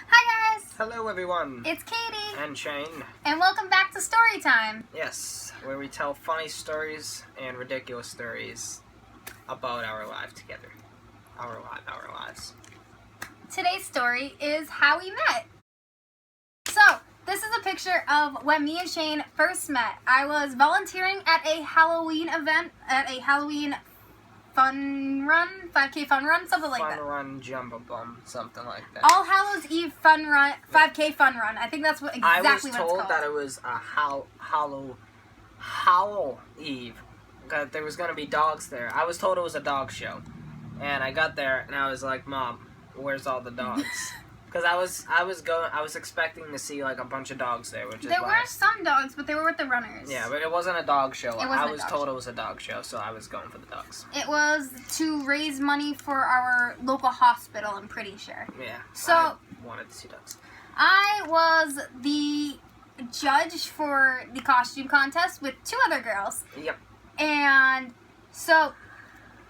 Hi guys! Hello everyone! It's Katie! And Shane. And welcome back to Story Time! Yes, where we tell funny stories and ridiculous stories about our life together. Our lives. Today's story is how we met. So, this is a picture of when me and Shane first met. I was volunteering at a Halloween event, at a Halloween fun run, 5K fun run, something like that. Fun run, jumbo bum, something like that. All Hallows Eve fun run, 5K fun run. I think that's what exactly what it's called. I was told that it was a Hallow Eve. That there was going to be dogs there. I was told it was a dog show. And I got there and I was like, Mom, where's all the dogs? Because I was expecting to see like a bunch of dogs there, which is there were some dogs, but they were with the runners. Yeah, but it wasn't a dog show. I was told show. It was a dog show, so I was going for the dogs. It was to raise money for our local hospital, I'm pretty sure. Yeah. So I wanted to see dogs. I was the judge for the costume contest with two other girls. Yep. And so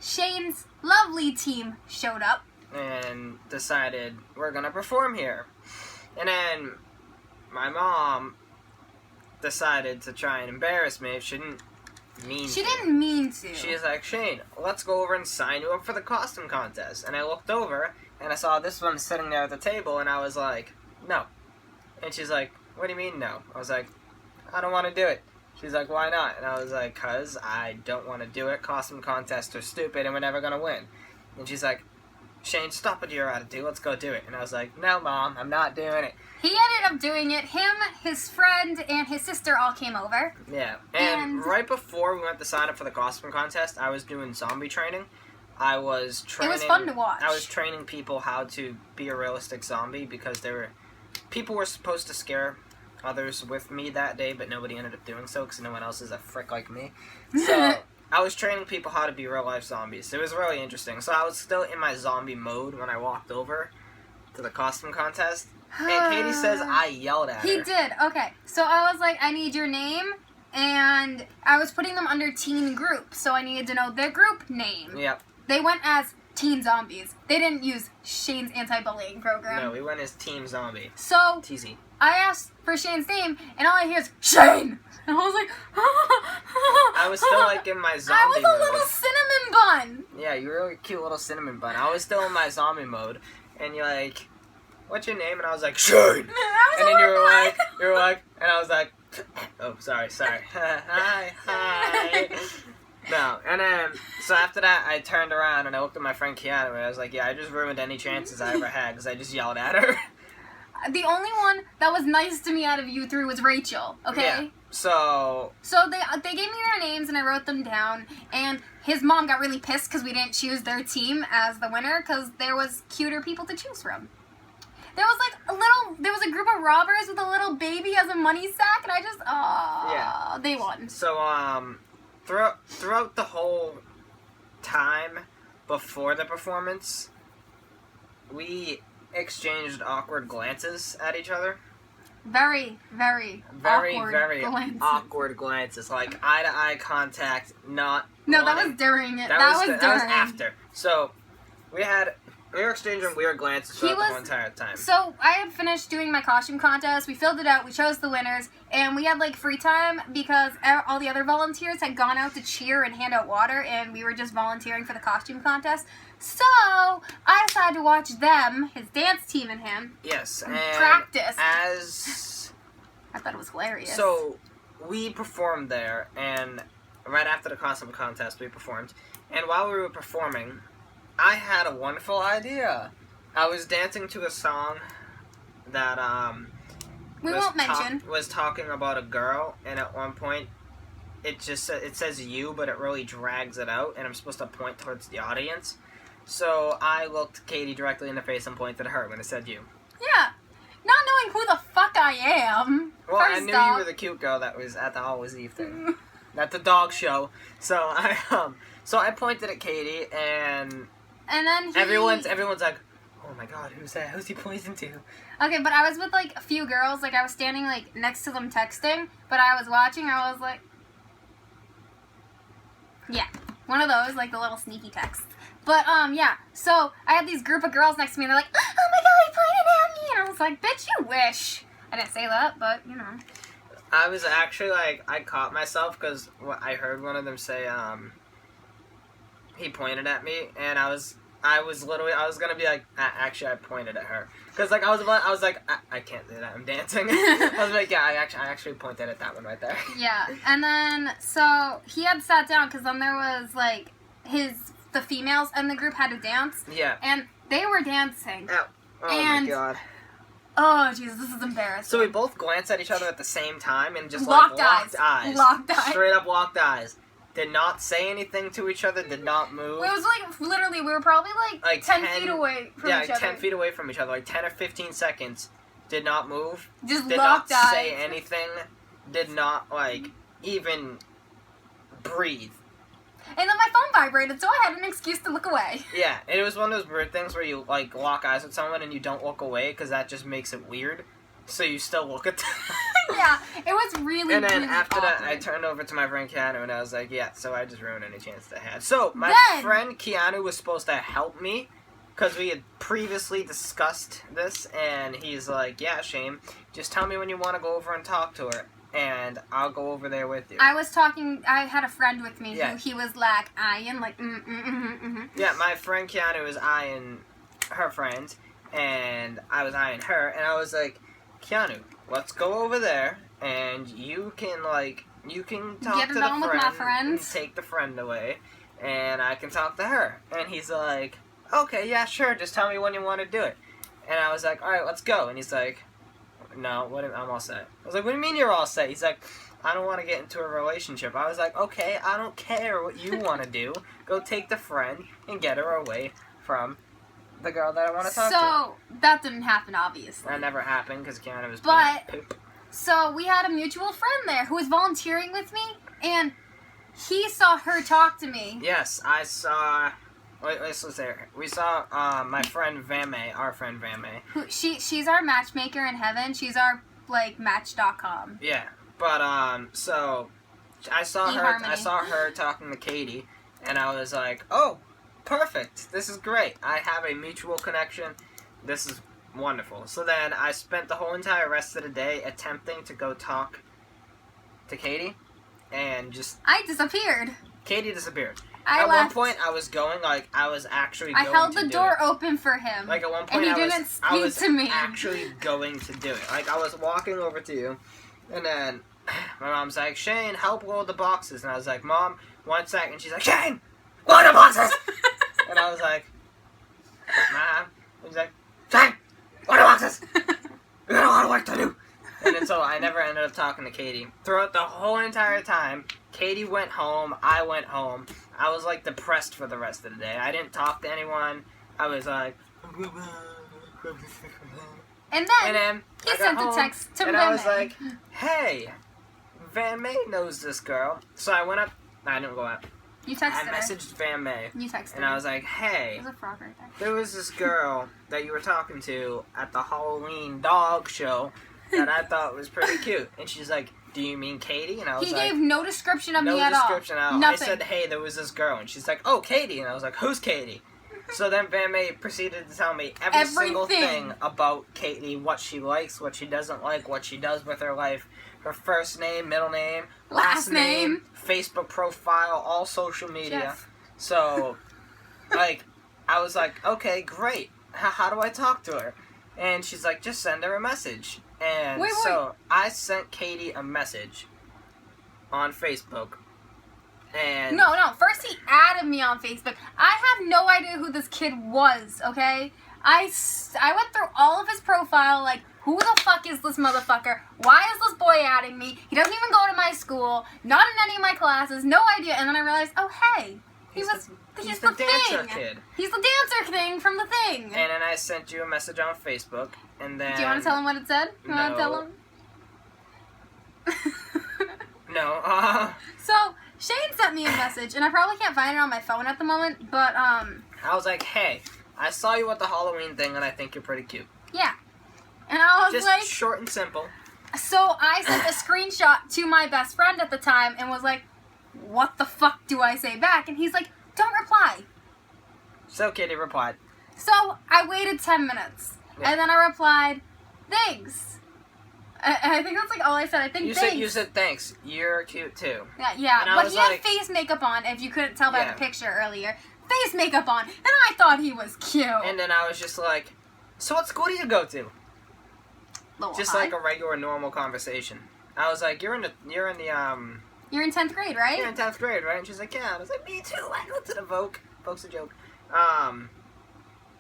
Shane's lovely team showed up. And decided we're gonna perform here. And then my mom decided to try and embarrass me. She didn't mean to. She was like, Shane, let's go over and sign you up for the costume contest. And I looked over and I saw this one sitting there at the table and I was like, no. And she's like, what do you mean no? I was like, I don't want to do it. She's like, why not? And I was like, cause I don't want to do it. Costume contests are stupid and we're never gonna win. And she's like, Shane, stop what you're out to do. Let's go do it. And I was like, no, Mom, I'm not doing it. He ended up doing it. Him, his friend, and his sister all came over. Yeah. And right before we went to sign up for the costume contest, I was doing zombie training. I was training. It was fun to watch. I was training people how to be a realistic zombie because people were supposed to scare others with me that day, but nobody ended up doing so because no one else is a frick like me. So I was training people how to be real-life zombies. It was really interesting. So I was still in my zombie mode when I walked over to the costume contest. And Katie says I yelled at her. He did. Okay. So I was like, I need your name. And I was putting them under teen group. So I needed to know their group name. Yep. They went as Teen Zombies. They didn't use Shane's anti-bullying program. No, we went as Team Zombie. So TZ. I asked for Shane's name, and all I hear is, Shane! And I was like, I was still like in my zombie mode. I was a little cinnamon bun. Yeah, you were a cute little cinnamon bun. I was still in my zombie mode, and you're like, what's your name? And I was like, Shane! And then you were like, and I was like, oh, sorry. Hi. No, and then, so after that, I turned around and I looked at my friend Kiana, and I was like, yeah, I just ruined any chances I ever had, because I just yelled at her. The only one that was nice to me out of you three was Rachel, okay? Yeah, so they gave me their names, and I wrote them down, and his mom got really pissed because we didn't choose their team as the winner, because there was cuter people to choose from. There was a group of robbers with a little baby as a money sack, and I just, yeah. They won. So, throughout the whole time before the performance, we exchanged awkward glances at each other. Very awkward glances. Like eye-to-eye contact, not... No, that was during it. That was after. So, we were exchanging weird glances throughout the whole entire time. So, I had finished doing my costume contest. We filled it out. We chose the winners. And we had, like, free time because all the other volunteers had gone out to cheer and hand out water. And we were just volunteering for the costume contest. So, I decided to watch them, his dance team and him. Yes, and practice. I thought it was hilarious. So, we performed there. And right after the costume contest, we performed. And while we were performing, I had a wonderful idea. I was dancing to a song that was talking about a girl, and at one point it says you, but it really drags it out, and I'm supposed to point towards the audience. So I looked Katie directly in the face and pointed at her when it said you. Yeah, not knowing who the fuck I am. Well, I knew you were the cute girl that was at the Hallows Eve thing, at the dog show. So I pointed at Katie and then everyone's like, oh my god, who's that? Who's he pointing to? Okay, but I was with, like, a few girls. Like, I was standing, like, next to them texting. But I was watching. I was like... Yeah. One of those, like, the little sneaky texts. But, yeah. So, I had these group of girls next to me. And they're like, oh my god, he pointed at me. And I was was like, bitch, you wish. I didn't say that, but, you know. I was actually, like, I caught myself because I heard one of them say, he pointed at me, and I was gonna be like, actually, I pointed at her. Because, like, I was like, I can't do that, I'm dancing. I was like, yeah, I actually pointed at that one right there. Yeah, and then, so, he had sat down, because then there was, like, the females in the group had to dance. Yeah. And they were dancing. Ow. Oh, my God. Oh, Jesus, this is embarrassing. So we both glanced at each other at the same time and just, locked eyes. Locked eyes. Straight up locked eyes. Did not say anything to each other, did not move. It was like, literally, we were probably like 10 feet away from each other. Yeah, 10 feet away from each other, like 10 or 15 seconds. Did not move. Just did locked eyes. Did not say anything. Did not, like, even breathe. And then my phone vibrated, so I had an excuse to look away. Yeah, it was one of those weird things where you, like, lock eyes with someone and you don't look away because that just makes it weird. So you still look at them. Yeah, it was really, and then really after awkward. that, I turned over to my friend Keanu and I was like, yeah, so I just ruined any chance I had. So, my friend Keanu was supposed to help me because we had previously discussed this, and he's like, yeah, Shane, just tell me when you want to go over and talk to her, and I'll go over there with you. I had a friend with me Yeah. who he was like eyeing, like, Yeah, my friend Keanu was eyeing her friend, and I was eyeing her, and I was like, Keanu, let's go over there, and you can talk to the friend and take the friend away, and I can talk to her. And he's like, okay, yeah, sure, just tell me when you want to do it. And I was like, all right, let's go. And he's like, no, I'm all set. I was like, what do you mean you're all set? He's like, I don't want to get into a relationship. I was like, okay, I don't care what you want to do. Go take the friend and get her away from the girl that I want to talk to. So, that didn't happen, obviously. That never happened because Keanu was being poop. So, we had a mutual friend there who was volunteering with me, and he saw her talk to me. Yes, I saw... Wait, let's say we saw my friend Vamme, our friend Vamme. She's our matchmaker in heaven. She's our, like, Match.com. Yeah, but, so, I saw her talking to Katie, and I was like, oh, perfect, this is great. I have a mutual connection. This is wonderful. So then I spent the whole entire rest of the day attempting to go talk to Katie, and just... I disappeared. Katie disappeared. At one point, I was going, like, I was actually going to do it. I held the door open for him. Like, at one point, and he didn't speak to me. Actually going to do it. Like, I was walking over to you, and then my mom's like, Shane, help load the boxes. And I was like, Mom, 1 second. She's like, Shane, load the boxes! And I was like, Mom. She's like, Shane, load the boxes! We got a lot of work to do. And then so I never ended up talking to Katie. Throughout the whole entire time, Katie went home, I went home. I was, like, depressed for the rest of the day. I didn't talk to anyone. I was like... And then he sent a text to Van May. And I was like, hey, Van May knows this girl. So I went up... I didn't go up. You texted her. I messaged Van May. You texted her. And I was like, hey, there's a frog right there. There was this girl that you were talking to at the Halloween dog show that I thought was pretty cute. And she's like, do you mean Katie? And I was he like... gave no description of me at all. No description at all. Nothing. I said, hey, there was this girl. And she's like, oh, Katie. And I was like, who's Katie? So then Van May proceeded to tell me every single thing about Katie, what she likes, what she doesn't like, what she does with her life, her first name, middle name, last name, Facebook profile, all social media. Jeff. So, like, I was like, okay, great. How do I talk to her? And she's like, just send her a message. And so I sent Katie a message on Facebook. And No. First he added me on Facebook. I have no idea who this kid was, okay? I went through all of his profile, like, who the fuck is this motherfucker? Why is this boy adding me? He doesn't even go to my school, not in any of my classes, no idea. And then I realized, oh, hey, he's the dancer thing. Kid. He's the dancer thing from the thing. And then I sent you a message on Facebook, and then... Do you want to tell him what it said? You want to tell him? No. So, Shane sent me a message, and I probably can't find it on my phone at the moment, but, I was like, hey, I saw you at the Halloween thing, and I think you're pretty cute. Yeah. And I was just like... short and simple. So, I sent a screenshot to my best friend at the time, and was like, what the fuck do I say back? And he's like, don't reply. So, Katie replied. So, I waited 10 minutes, and then I replied, thanks. I think that's like all I said. I think thanks. You said thanks. You're cute too. Yeah. But he had face makeup on, if you couldn't tell by the picture earlier. Face makeup on, and I thought he was cute. And then I was just like, so what school do you go to? Just like a regular, normal conversation. I was like, you're in 10th grade, right? You're in 10th grade, right? And she's like, yeah. I was like, me too. I go to the Vogue. Vogue's a joke.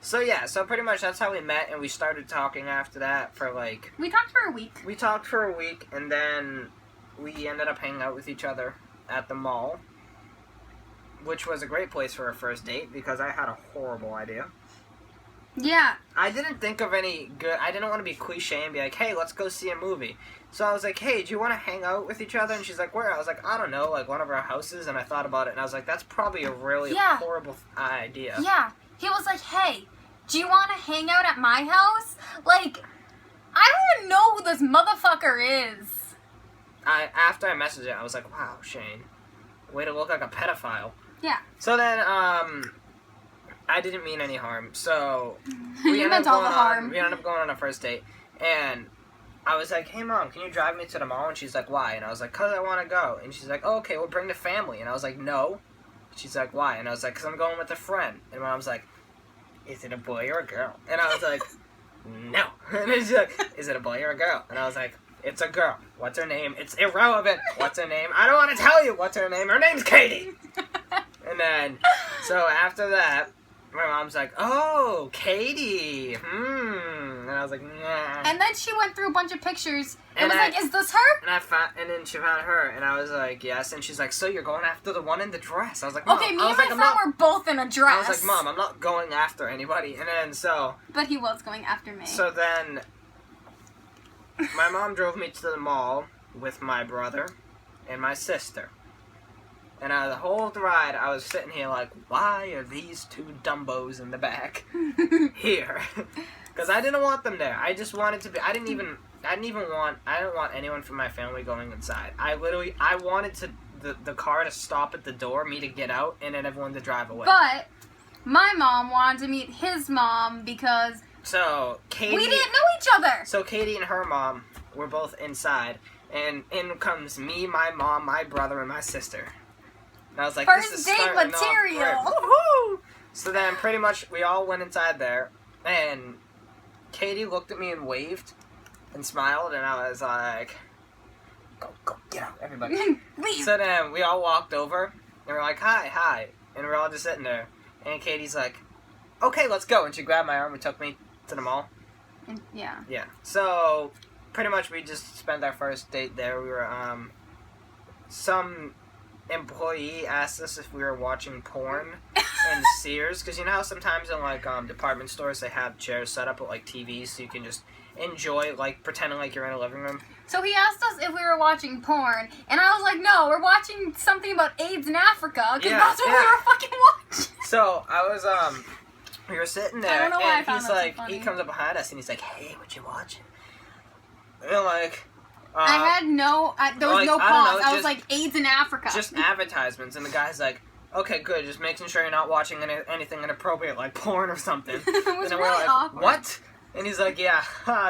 So pretty much that's how we met, and we started talking after that for like... We talked for a week. We talked for a week, and then we ended up hanging out with each other at the mall, which was a great place for a first date, because I had a horrible idea. Yeah. I didn't think of any good... I didn't want to be cliche and be like, hey, let's go see a movie. So I was like, hey, do you want to hang out with each other? And she's like, where? I was like, I don't know, like one of our houses, and I thought about it, and I was like, that's probably a really horrible idea. Yeah. He was like, hey... Do you want to hang out at my house? Like, I don't even know who this motherfucker is. After I messaged it, I was like, wow, Shane. Way to look like a pedophile. Yeah. So then, I didn't mean any harm. So, we ended up going on a first date. And I was like, hey, Mom, can you drive me to the mall? And she's like, why? And I was like, because I want to go. And she's like, oh, okay, we'll bring the family. And I was like, no. She's like, why? And I was like, because I'm going with a friend. And Mom's like, is it a boy or a girl? And I was like, no. And then she's like, is it a boy or a girl? And I was like, it's a girl. What's her name? It's irrelevant. What's her name? I don't want to tell you what's her name. Her name's Katie. And then, so after that, my mom's like, oh, Katie. And I was like, nah. And then she went through a bunch of pictures and was like, is this her? And then she found her, and I was like, yes. And she's like, so you're going after the one in the dress? I was like, Mom. Okay, me and my friend were both in a dress. I was like, Mom, I'm not going after anybody. And then so. But he was going after me. So then, my mom drove me to the mall with my brother and my sister. And the whole ride, I was sitting here like, why are these two dumbos in the back here? Because I didn't want them there. I just wanted to be. I didn't want anyone from my family going inside. I wanted the car to stop at the door, me to get out, and then everyone to drive away. But my mom wanted to meet his mom because Katie, we didn't know each other. So Katie and her mom were both inside, and in comes me, my mom, my brother, and my sister. And I was like, first this is date starting material. Off great. Woohoo! So then pretty much we all went inside there, and Katie looked at me and waved and smiled, and I was like, go, get out, everybody. Leave. So then we all walked over, and we're like, hi. And we're all just sitting there. And Katie's like, okay, let's go. And she grabbed my arm and took me to the mall. Yeah. Yeah. So pretty much we just spent our first date there. We were, some employee asked us if we were watching porn in Sears, because you know how sometimes in like department stores they have chairs set up with like TVs so you can just enjoy, like pretending like you're in a living room. So he asked us if we were watching porn, and I was like, no, we're watching something about AIDS in Africa, because that's what we were fucking watching. So I was we were sitting there, I don't know why and he's like, he comes up behind us and he's like, hey, what you watching? And like, I had there was no pause. I was like, AIDS in Africa. Just advertisements, and the guy's like, okay, good, just making sure you're not watching anything inappropriate like porn or something. It was and then really we're like, awkward. What? And he's like, yeah,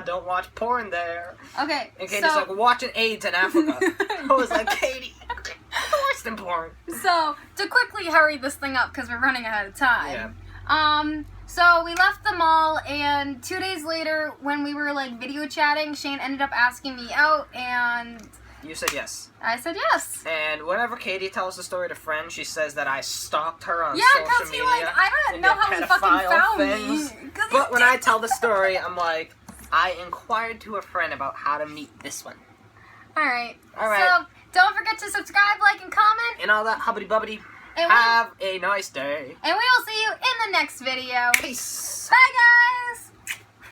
don't watch porn there. Okay, and Katie's like, watching AIDS in Africa. I was like, Katie, worse than porn. So, to quickly hurry this thing up, because we're running ahead of time. Yeah. So we left the mall, and 2 days later, when we were like video chatting, Shane ended up asking me out, and you said yes. I said yes. And whenever Katie tells the story to friends, she says that I stalked her on social media. Yeah, because I don't know how he fucking found me. But when I tell the story, I'm like, I inquired to a friend about how to meet this one. Alright. So, don't forget to subscribe, like, and comment. And all that hubbity-bubbity. Have a nice day. And we will see you in the next video. Peace. Bye, guys.